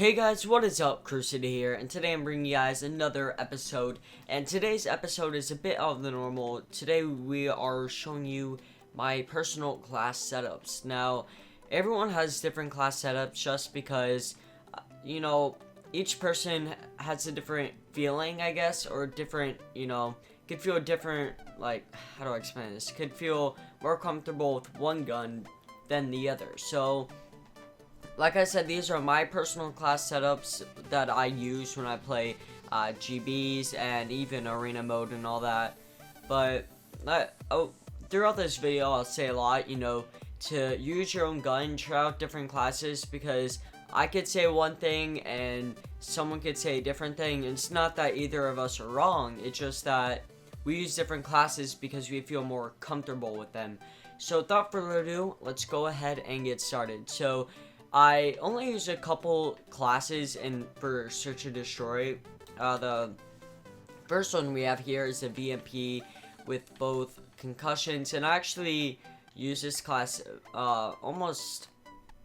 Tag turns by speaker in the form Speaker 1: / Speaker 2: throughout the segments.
Speaker 1: Hey guys, what is up? Crucity here, and today I'm bringing you guys another episode, and today's episode is a bit out of the normal. Today we are showing you my personal class setups. Now, everyone has different class setups just because, each person has a different feeling, I guess, or different, could feel different, how do I explain this? Could feel more comfortable with one gun than the other. So, like I said, these are my personal class setups that I use when I play GBs and even arena mode and all that. But throughout this video, I'll say a lot, to use your own gun, try out different classes, because I could say one thing and someone could say a different thing. It's not that either of us are wrong, it's just that we use different classes because we feel more comfortable with them. So without further ado, let's go ahead and get started. So I only use a couple classes for Search and Destroy. The first one we have here is a VMP with both concussions, and I actually use this class almost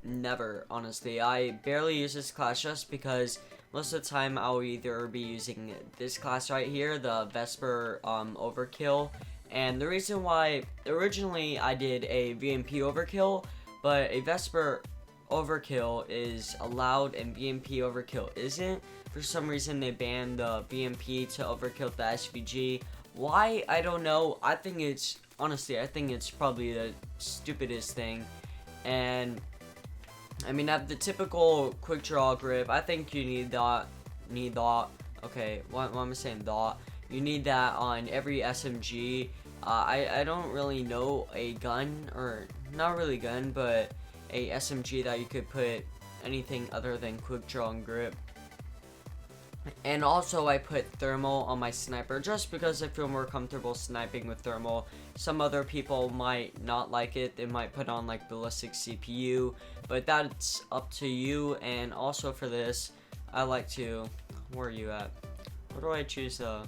Speaker 1: never, honestly. I barely use this class just because most of the time I'll either be using this class right here, the Vesper Overkill. And the reason why originally I did a VMP Overkill, but a Vesper Overkill is allowed and VMP Overkill isn't. For some reason they banned the VMP to overkill the SVG. Why? I don't know. I think it's probably the stupidest thing. And I mean, at the typical quick draw grip, I think you need that. Okay, what am I saying? You need that on every SMG. I don't really know a gun, or not really gun, but a SMG that you could put anything other than quick draw and grip. And also I put thermal on my sniper just because I feel more comfortable sniping with thermal. Some other people might not like it. They might put on like ballistic CPU, but that's up to you. And also for this, I like to, where are you at? Where do I choose oh,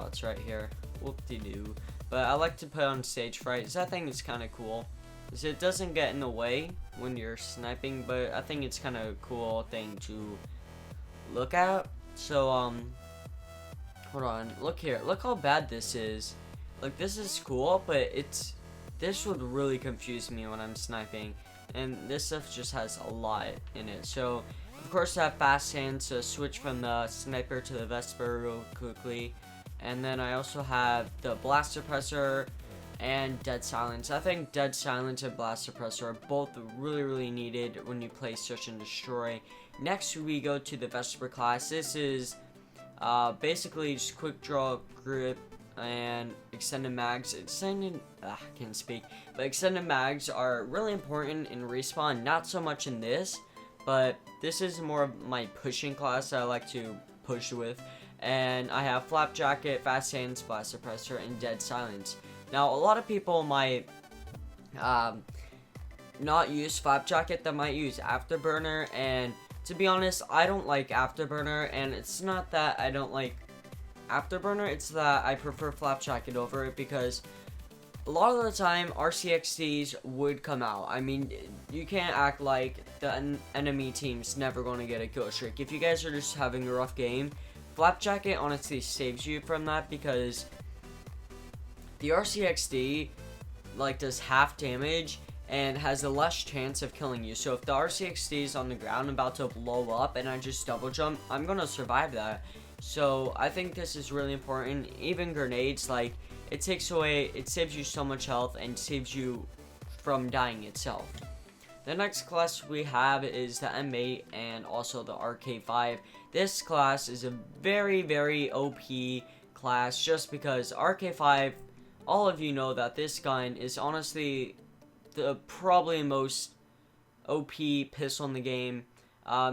Speaker 1: it's right here. Whoop-de-doo. But I like to put on stage fright because I think it's kind of cool. It doesn't get in the way when you're sniping, but I think it's kind of a cool thing to look at. So hold on, look here, look how bad this is. Like, this is cool, but this would really confuse me when I'm sniping, and this stuff just has a lot in it. So of course I have fast hands to switch from the sniper to the Vesper real quickly, and then I also have the blast suppressor and dead silence. I think dead silence and blast suppressor are both really needed when you play Search and Destroy. Next we go to the Vesper class. This is basically just quick draw, grip, and extended mags. Extended mags are really important in respawn, not so much in this, but this is more of my pushing class that I like to push with. And I have flap jacket, fast hands, blast suppressor, and dead silence. Now, a lot of people might not use flap jacket, that might use afterburner, and to be honest, I don't like afterburner, and it's not that I don't like afterburner, it's that I prefer flap jacket over it, because a lot of the time RCXDs would come out. I mean, you can't act like the enemy team's never going to get a kill streak. If you guys are just having a rough game, flap jacket honestly saves you from that, because the RCXD does half damage and has a less chance of killing you. So if the RCXD is on the ground about to blow up and I just double jump, I'm gonna survive that. So I think this is really important. Even grenades, it saves you so much health and saves you from dying itself. The next class we have is the M8 and also the RK5. This class is a very OP class just because RK5, all of you know that this gun is honestly the probably most OP pistol in the game,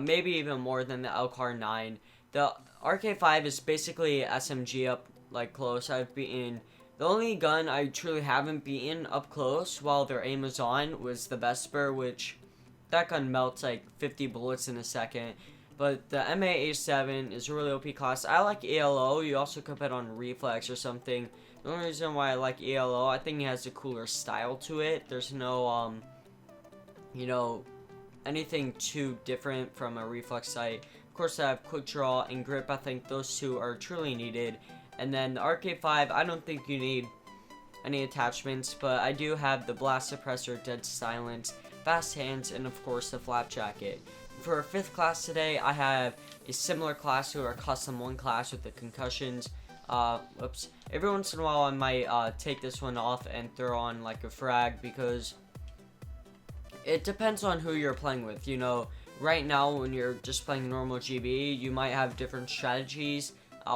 Speaker 1: maybe even more than the LCAR-9. The RK5 is basically SMG up close. I've beaten, the only gun I truly haven't beaten up close while their aim is on was the Vesper, which that gun melts 50 bullets in a second. But the M8A7 is a really OP class. I like ELO. You also could put on Reflex or something. The only reason why I like ELO, I think it has a cooler style to it. There's no, anything too different from a reflex sight. Of course, I have quick draw and grip. I think those two are truly needed. And then the Arcade 5, I don't think you need any attachments, but I do have the blast suppressor, dead silence, fast hands, and of course the flap jacket. For our 5th class today, I have a similar class to our custom 1 class with the concussions. Oops. Every once in a while I might take this one off and throw on like a frag, because it depends on who you're playing with. You know, right now when you're just playing normal GB, you might have different strategies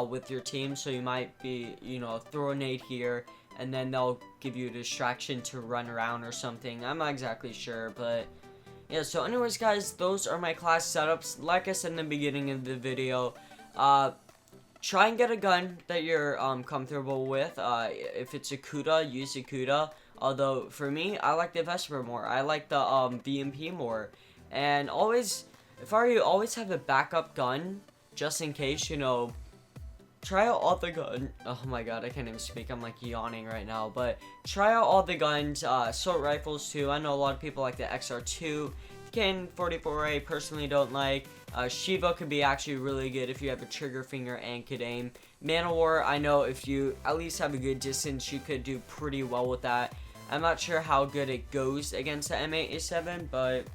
Speaker 1: with your team, so you might be, you know, throw a nade here and then they'll give you a distraction to run around or something. I'm not exactly sure, but yeah. So anyways guys, those are my class setups. Like I said in the beginning of the video, try and get a gun that you're comfortable with. If it's a Kuda, use a Kuda. Although for me, I like the Vesper more. I like the VMP more. And always, if I were you, always have a backup gun just in case, you know. Try out all the gun. Oh my god, I can't even speak. I'm like yawning right now. But try out all the guns. Assault rifles too. I know a lot of people like the XR2. Can 44A personally don't like. Shiva could be actually really good if you have a trigger finger and could aim. Man-O-War, I know if you at least have a good distance, you could do pretty well with that. I'm not sure how good it goes against the M8A7, but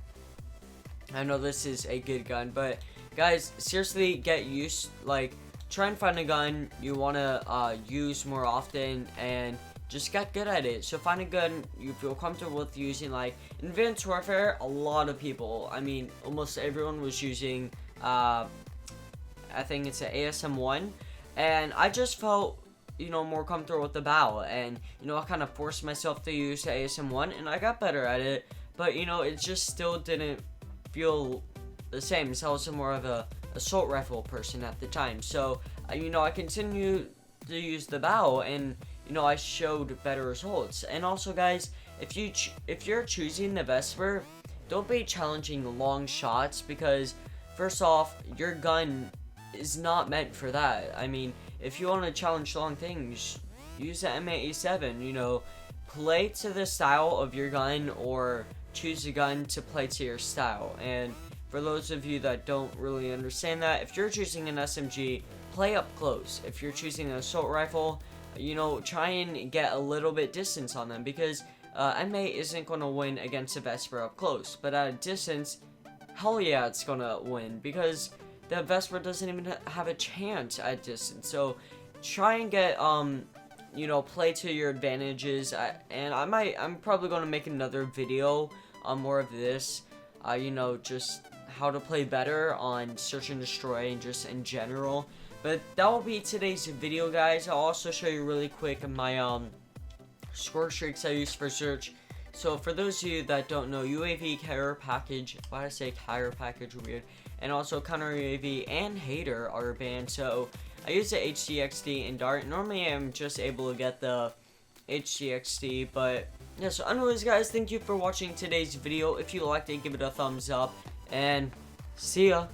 Speaker 1: I know this is a good gun. But guys, seriously, get used, like, try and find a gun you want to use more often and just get good at it. So find a gun you feel comfortable with using. Like in Advanced Warfare, a lot of people, I mean almost everyone was using I think it's an ASM1, and I just felt, you know, more comfortable with the bow, and you know, I kind of forced myself to use the ASM1 and I got better at it, but you know, it just still didn't feel the same. So I was more of a assault rifle person at the time. So you know, I continued to use the bow, and you know, I showed better results. And also guys, if you're choosing the Vesper, don't be challenging long shots, because first off, your gun is not meant for that. I mean, if you want to challenge long things, use the M8A7. You know, play to the style of your gun, or choose a gun to play to your style. And for those of you that don't really understand that, if you're choosing an SMG, play up close. If you're choosing an assault rifle, you know, try and get a little bit distance on them, because M8 isn't going to win against a Vesper up close. But at a distance, hell yeah, it's going to win, because the Vesper doesn't even have a chance at distance. So try and get, you know, play to your advantages. And I'm probably going to make another video on more of this, you know, just how to play better on Search and Destroy and just in general. But that will be today's video, guys. I'll also show you really quick my score streaks I use for search. So for those of you that don't know, UAV, carrier package, why did I say carrier package, weird, and also counter UAV and hater are banned. So I use the HDXD and dart. Normally I'm just able to get the HDXD, but yeah. So anyways guys, thank you for watching today's video. If you liked it, give it a thumbs up, and see ya.